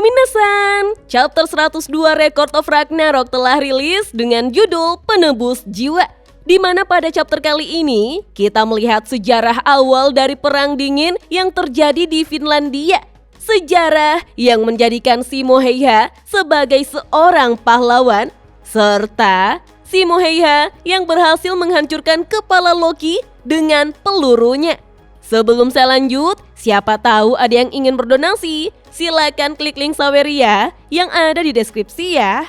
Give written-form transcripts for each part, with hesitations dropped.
minasan, chapter 102 Record of Ragnarok telah rilis dengan judul Penebus Jiwa, di mana pada chapter kali ini kita melihat sejarah awal dari Perang Dingin yang terjadi di Finlandia. Sejarah yang menjadikan Simo Heiha sebagai seorang pahlawan, serta Simo Heiha yang berhasil menghancurkan kepala Loki dengan pelurunya. Sebelum saya lanjut, siapa tahu ada yang ingin berdonasi, silakan klik link Saweria yang ada di deskripsi ya.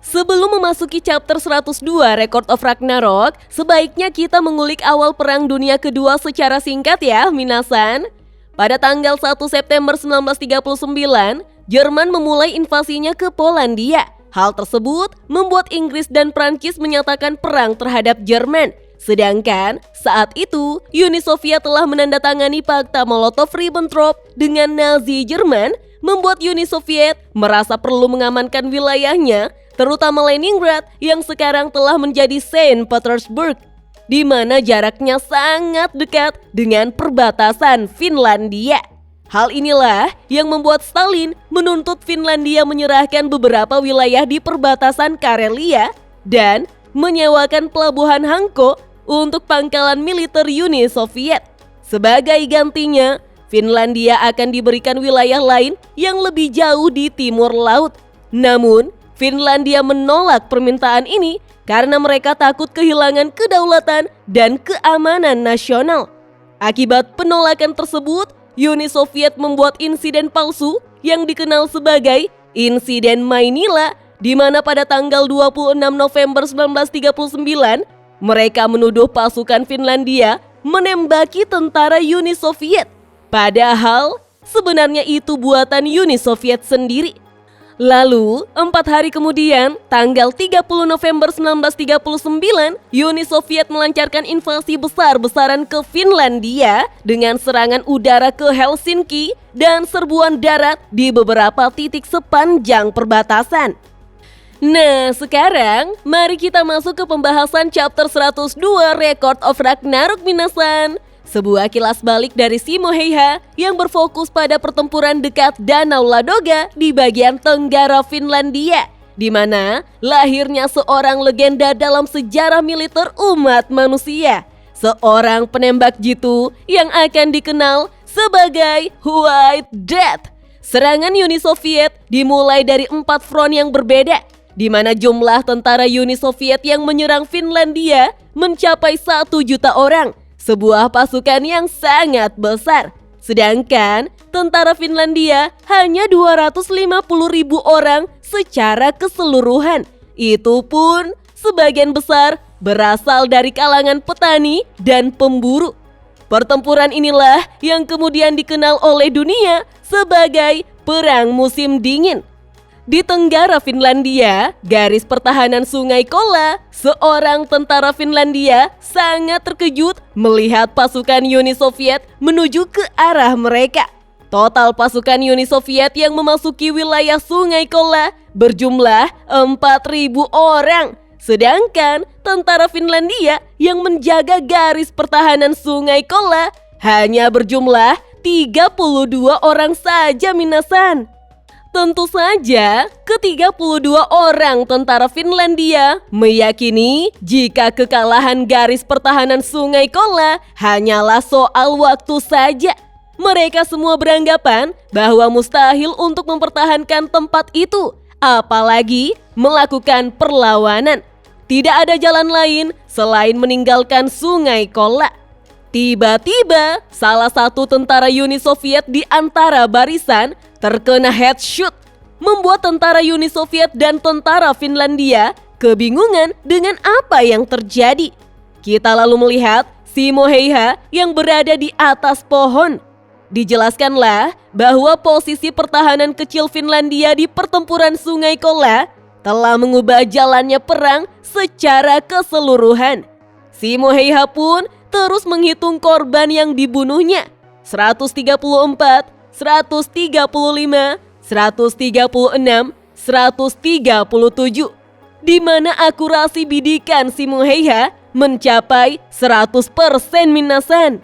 Sebelum memasuki chapter 102 Record of Ragnarok, sebaiknya kita mengulik awal Perang Dunia Kedua secara singkat ya, minasan. Pada tanggal 1 September 1939, Jerman memulai invasinya ke Polandia. Hal tersebut membuat Inggris dan Prancis menyatakan perang terhadap Jerman. Sedangkan saat itu Uni Soviet telah menandatangani Fakta Molotov-Ribbentrop dengan Nazi Jerman, membuat Uni Soviet merasa perlu mengamankan wilayahnya, terutama Leningrad yang sekarang telah menjadi Saint Petersburg, di mana jaraknya sangat dekat dengan perbatasan Finlandia. Hal inilah yang membuat Stalin menuntut Finlandia menyerahkan beberapa wilayah di perbatasan Karelia dan menyewakan pelabuhan Hanko untuk pangkalan militer Uni Soviet. Sebagai gantinya, Finlandia akan diberikan wilayah lain yang lebih jauh di timur laut. Namun, Finlandia menolak permintaan ini karena mereka takut kehilangan kedaulatan dan keamanan nasional. Akibat penolakan tersebut, Uni Soviet membuat insiden palsu yang dikenal sebagai Insiden Mainila, di mana pada tanggal 26 November 1939, mereka menuduh pasukan Finlandia menembaki tentara Uni Soviet. Padahal sebenarnya itu buatan Uni Soviet sendiri. Lalu, 4 hari kemudian, tanggal 30 November 1939, Uni Soviet melancarkan invasi besar-besaran ke Finlandia dengan serangan udara ke Helsinki dan serbuan darat di beberapa titik sepanjang perbatasan. Nah, sekarang mari kita masuk ke pembahasan chapter 102 Record of Ragnarok minasan. Sebuah kilas balik dari Simo Heiha yang berfokus pada pertempuran dekat Danau Ladoga di bagian tenggara Finlandia, di mana lahirnya seorang legenda dalam sejarah militer umat manusia, seorang penembak jitu yang akan dikenal sebagai White Death. Serangan Uni Soviet dimulai dari 4 front yang berbeda, di mana jumlah tentara Uni Soviet yang menyerang Finlandia mencapai 1 juta orang, sebuah pasukan yang sangat besar. Sedangkan tentara Finlandia hanya 250.000 orang secara keseluruhan. Itu pun sebagian besar berasal dari kalangan petani dan pemburu. Pertempuran inilah yang kemudian dikenal oleh dunia sebagai Perang Musim Dingin. Di tenggara Finlandia, garis pertahanan Sungai Kola, seorang tentara Finlandia sangat terkejut melihat pasukan Uni Soviet menuju ke arah mereka. Total pasukan Uni Soviet yang memasuki wilayah Sungai Kola berjumlah 4.000 orang. Sedangkan tentara Finlandia yang menjaga garis pertahanan Sungai Kola hanya berjumlah 32 orang saja minasan. Tentu saja, ke-32 orang tentara Finlandia meyakini jika kekalahan garis pertahanan Sungai Kola hanyalah soal waktu saja. Mereka semua beranggapan bahwa mustahil untuk mempertahankan tempat itu, apalagi melakukan perlawanan. Tidak ada jalan lain selain meninggalkan Sungai Kola. Tiba-tiba, salah satu tentara Uni Soviet di antara barisan terkena headshot, membuat tentara Uni Soviet dan tentara Finlandia kebingungan dengan apa yang terjadi. Kita lalu melihat Simo Heiha yang berada di atas pohon. Dijelaskanlah bahwa posisi pertahanan kecil Finlandia di pertempuran Sungai Kola telah mengubah jalannya perang secara keseluruhan. Simo Heiha pun terus menghitung korban yang dibunuhnya, 134, 135, 136, 137, di mana akurasi bidikan Simo Heiha mencapai 100% minasan.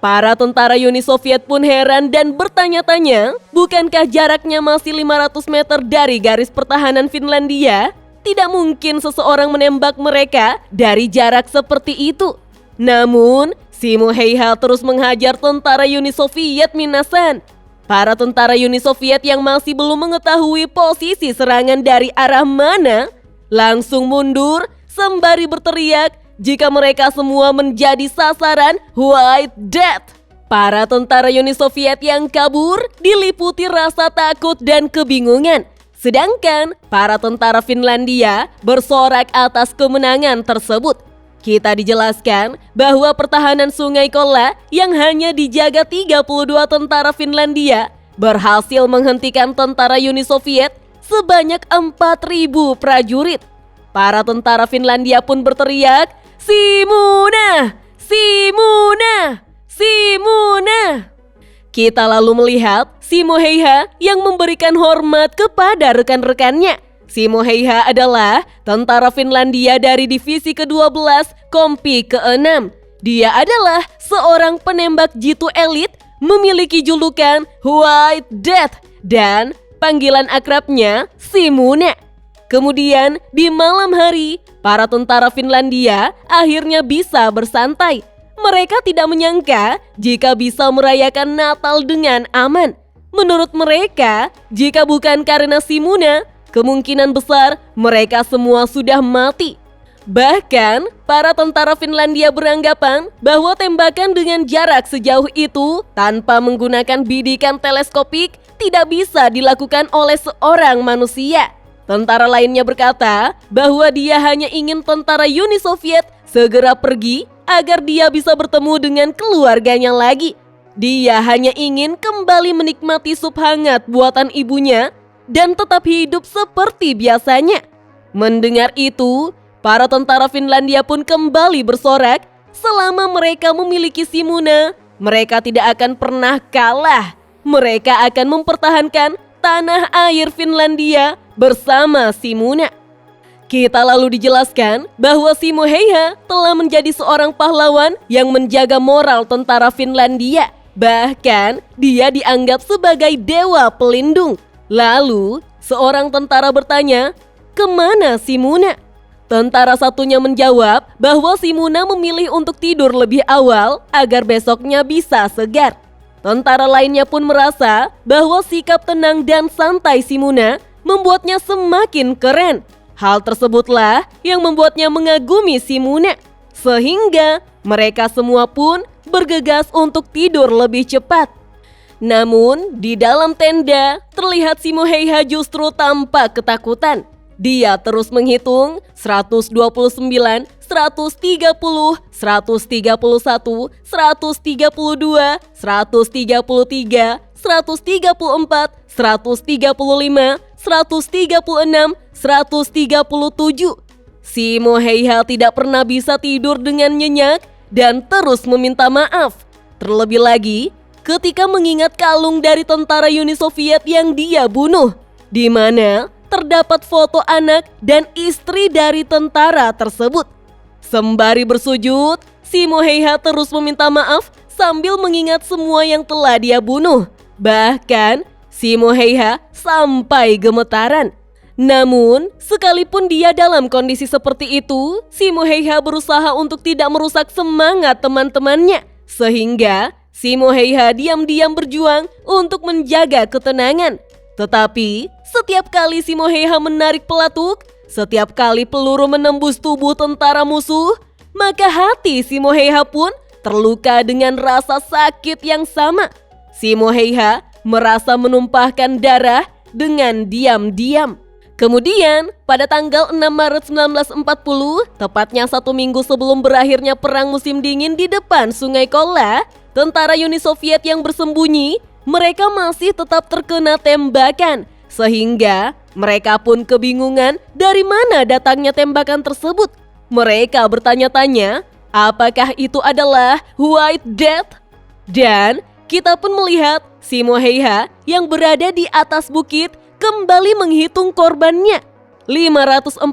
Para tentara Uni Soviet pun heran dan bertanya-tanya, bukankah jaraknya masih 500 meter dari garis pertahanan Finlandia? Tidak mungkin seseorang menembak mereka dari jarak seperti itu. Namun, Simo Heiha terus menghajar tentara Uni Soviet minasan. Para tentara Uni Soviet yang masih belum mengetahui posisi serangan dari arah mana, langsung mundur sembari berteriak jika mereka semua menjadi sasaran White Death. Para tentara Uni Soviet yang kabur diliputi rasa takut dan kebingungan. Sedangkan para tentara Finlandia bersorak atas kemenangan tersebut. Kita dijelaskan bahwa pertahanan Sungai Kolla yang hanya dijaga 32 tentara Finlandia berhasil menghentikan tentara Uni Soviet sebanyak 4.000 prajurit. Para tentara Finlandia pun berteriak, "Simuna! Simuna! Simuna!" Kita lalu melihat Simo Heiha yang memberikan hormat kepada rekan-rekannya. Simo Heiha adalah tentara Finlandia dari divisi ke-12 Kompi ke-6. Dia adalah seorang penembak jitu elit, memiliki julukan White Death dan panggilan akrabnya Simuna. Kemudian di malam hari, para tentara Finlandia akhirnya bisa bersantai. Mereka tidak menyangka jika bisa merayakan Natal dengan aman. Menurut mereka, jika bukan karena Simuna, kemungkinan besar mereka semua sudah mati. Bahkan, para tentara Finlandia beranggapan bahwa tembakan dengan jarak sejauh itu tanpa menggunakan bidikan teleskopik tidak bisa dilakukan oleh seorang manusia. Tentara lainnya berkata bahwa dia hanya ingin tentara Uni Soviet segera pergi agar dia bisa bertemu dengan keluarganya lagi. Dia hanya ingin kembali menikmati sup hangat buatan ibunya dan tetap hidup seperti biasanya. Mendengar itu, para tentara Finlandia pun kembali bersorak. Selama mereka memiliki Simuna, mereka tidak akan pernah kalah. Mereka akan mempertahankan tanah air Finlandia bersama Simuna. Kita lalu dijelaskan bahwa Simo Heiha telah menjadi seorang pahlawan yang menjaga moral tentara Finlandia. Bahkan dia dianggap sebagai dewa pelindung. Lalu seorang tentara bertanya, "Kemana Simuna?" Tentara satunya menjawab bahwa Simuna memilih untuk tidur lebih awal agar besoknya bisa segar. Tentara lainnya pun merasa bahwa sikap tenang dan santai Simuna membuatnya semakin keren. Hal tersebutlah yang membuatnya mengagumi Simuna. Sehingga mereka semua pun bergegas untuk tidur lebih cepat. Namun di dalam tenda terlihat Simo Heiha justru tampak ketakutan. Dia terus menghitung 129, 130, 131, 132, 133, 134, 135, 136, 137. Simo Heiha tidak pernah bisa tidur dengan nyenyak dan terus meminta maaf. Terlebih lagi ketika mengingat kalung dari tentara Uni Soviet yang dia bunuh, di mana terdapat foto anak dan istri dari tentara tersebut. Sembari bersujud, Simo Heiha terus meminta maaf sambil mengingat semua yang telah dia bunuh. Bahkan Simo Heiha sampai gemetaran. Namun, sekalipun dia dalam kondisi seperti itu, Simo Heiha berusaha untuk tidak merusak semangat teman-temannya. Sehingga Simo Heiha diam-diam berjuang untuk menjaga ketenangan. Tetapi, setiap kali Simo Heiha menarik pelatuk, setiap kali peluru menembus tubuh tentara musuh, maka hati Simo Heiha pun terluka dengan rasa sakit yang sama. Simo Heiha merasa menumpahkan darah dengan diam-diam. Kemudian, pada tanggal 6 Maret 1940, tepatnya 1 minggu sebelum berakhirnya Perang Musim Dingin di depan Sungai Kolla, tentara Uni Soviet yang bersembunyi, mereka masih tetap terkena tembakan. Sehingga mereka pun kebingungan dari mana datangnya tembakan tersebut. Mereka bertanya-tanya, apakah itu adalah White Death? Dan kita pun melihat Simo Heiha yang berada di atas bukit kembali menghitung korbannya. 540,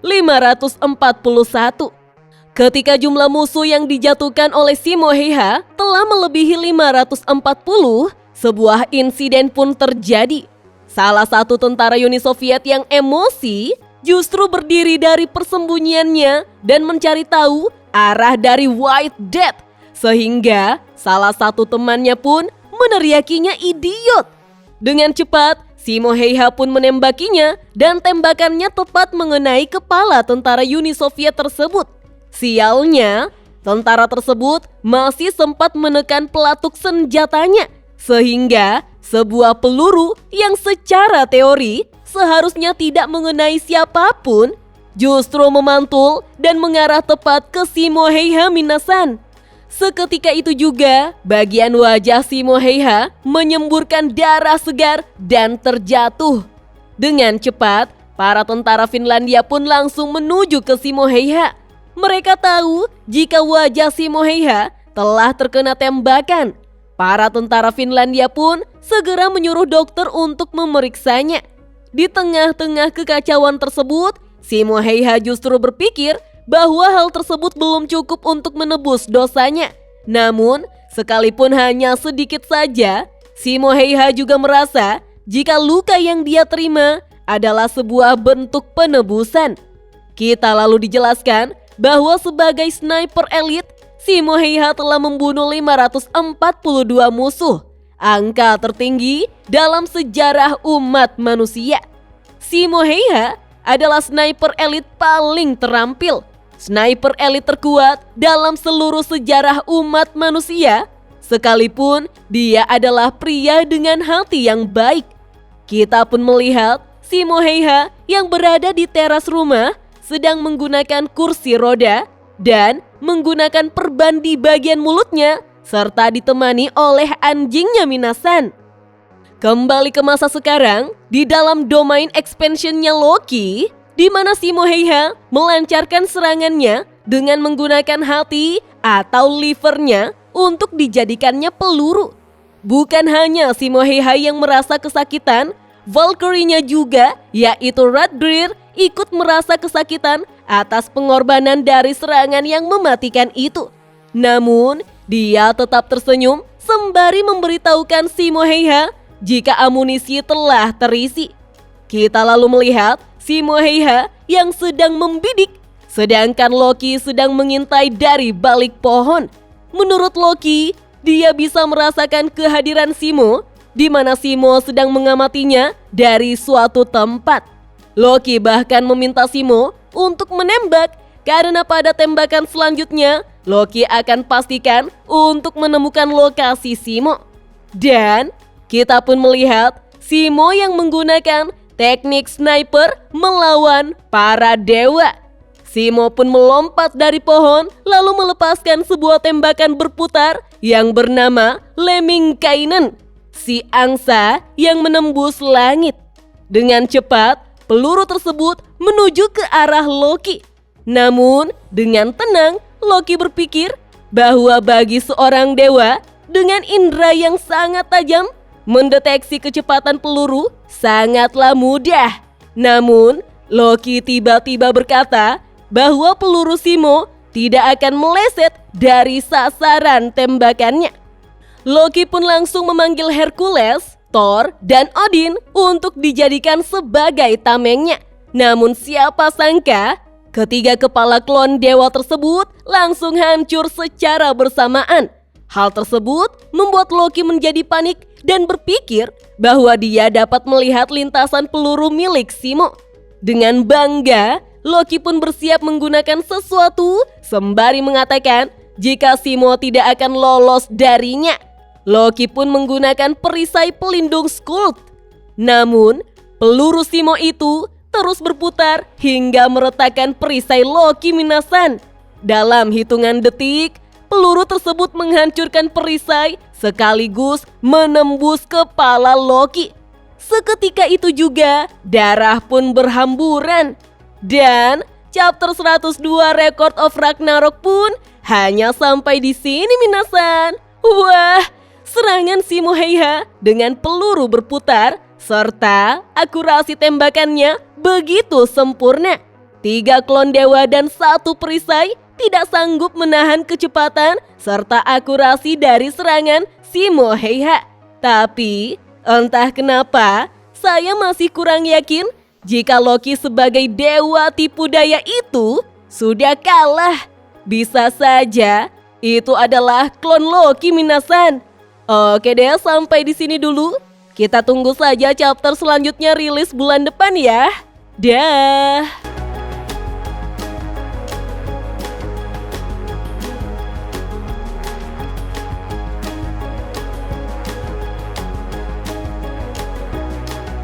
541. Ketika jumlah musuh yang dijatuhkan oleh Simo Heiha telah melebihi 540, sebuah insiden pun terjadi. Salah satu tentara Uni Soviet yang emosi justru berdiri dari persembunyiannya dan mencari tahu arah dari White Death, sehingga salah satu temannya pun meneriakinya idiot. Dengan cepat, Simo Heiha pun menembakinya dan tembakannya tepat mengenai kepala tentara Uni Soviet tersebut. Sialnya, tentara tersebut masih sempat menekan pelatuk senjatanya, sehingga sebuah peluru yang secara teori seharusnya tidak mengenai siapapun justru memantul dan mengarah tepat ke Simo Heiha Minasan. Seketika itu juga, bagian wajah Simo Heiha menyemburkan darah segar dan terjatuh. Dengan cepat, para tentara Finlandia pun langsung menuju ke Simo Heiha. Mereka tahu jika wajah Simo Heiha telah terkena tembakan. Para tentara Finlandia pun segera menyuruh dokter untuk memeriksanya. Di tengah-tengah kekacauan tersebut, Simo Heiha justru berpikir bahwa hal tersebut belum cukup untuk menebus dosanya. Namun, sekalipun hanya sedikit saja, Simo Heiha juga merasa jika luka yang dia terima adalah sebuah bentuk penebusan. Kita lalu dijelaskan bahwa sebagai sniper elit, Simo Heiha telah membunuh 542 musuh, angka tertinggi dalam sejarah umat manusia. Simo Heiha adalah sniper elit paling terampil, sniper elit terkuat dalam seluruh sejarah umat manusia, sekalipun dia adalah pria dengan hati yang baik. Kita pun melihat Simo Heiha yang berada di teras rumah sedang menggunakan kursi roda dan menggunakan perban di bagian mulutnya serta ditemani oleh anjingnya Minasan. Kembali ke masa sekarang, di dalam domain expansionnya Loki, di mana Simo Heiha melancarkan serangannya dengan menggunakan hati atau livernya untuk dijadikannya peluru. Bukan hanya Simo Heiha yang merasa kesakitan, Valkyrie-nya juga, yaitu Radbrir, ikut merasa kesakitan atas pengorbanan dari serangan yang mematikan itu. Namun, dia tetap tersenyum sembari memberitahukan Simo Heiha jika amunisi telah terisi. Kita lalu melihat Simo Heiha yang sedang membidik, sedangkan Loki sedang mengintai dari balik pohon. Menurut Loki, dia bisa merasakan kehadiran Simo, di mana Simo sedang mengamatinya dari suatu tempat. Loki bahkan meminta Simo untuk menembak karena pada tembakan selanjutnya Loki akan pastikan untuk menemukan lokasi Simo. Dan kita pun melihat Simo yang menggunakan teknik sniper melawan para dewa. Simo pun melompat dari pohon lalu melepaskan sebuah tembakan berputar yang bernama Lemminkainen, si angsa yang menembus langit. Dengan cepat, peluru tersebut menuju ke arah Loki. Namun, dengan tenang, Loki berpikir bahwa bagi seorang dewa dengan indera yang sangat tajam, mendeteksi kecepatan peluru sangatlah mudah. Namun, Loki tiba-tiba berkata bahwa peluru Simo tidak akan meleset dari sasaran tembakannya. Loki pun langsung memanggil Hercules, Thor, dan Odin untuk dijadikan sebagai tamengnya. Namun siapa sangka, ketiga kepala klon dewa tersebut langsung hancur secara bersamaan. Hal tersebut membuat Loki menjadi panik dan berpikir bahwa dia dapat melihat lintasan peluru milik Simo. Dengan bangga, Loki pun bersiap menggunakan sesuatu sembari mengatakan jika Simo tidak akan lolos darinya. Loki pun menggunakan perisai pelindung Skuld. Namun, peluru Simo itu terus berputar hingga meretakkan perisai Loki Minasan. Dalam hitungan detik, peluru tersebut menghancurkan perisai sekaligus menembus kepala Loki. Seketika itu juga, darah pun berhamburan. Dan chapter 102 Record of Ragnarok pun hanya sampai di sini Minasan. Wah, serangan Simo Heiha dengan peluru berputar serta akurasi tembakannya begitu sempurna. 3 klon dewa dan 1 perisai tidak sanggup menahan kecepatan serta akurasi dari serangan Shimo Heiha. Tapi, entah kenapa, saya masih kurang yakin jika Loki sebagai dewa tipu daya itu sudah kalah. Bisa saja itu adalah klon Loki minasan. Oke deh, sampai di sini dulu. Kita tunggu saja chapter selanjutnya rilis bulan depan ya. Dah.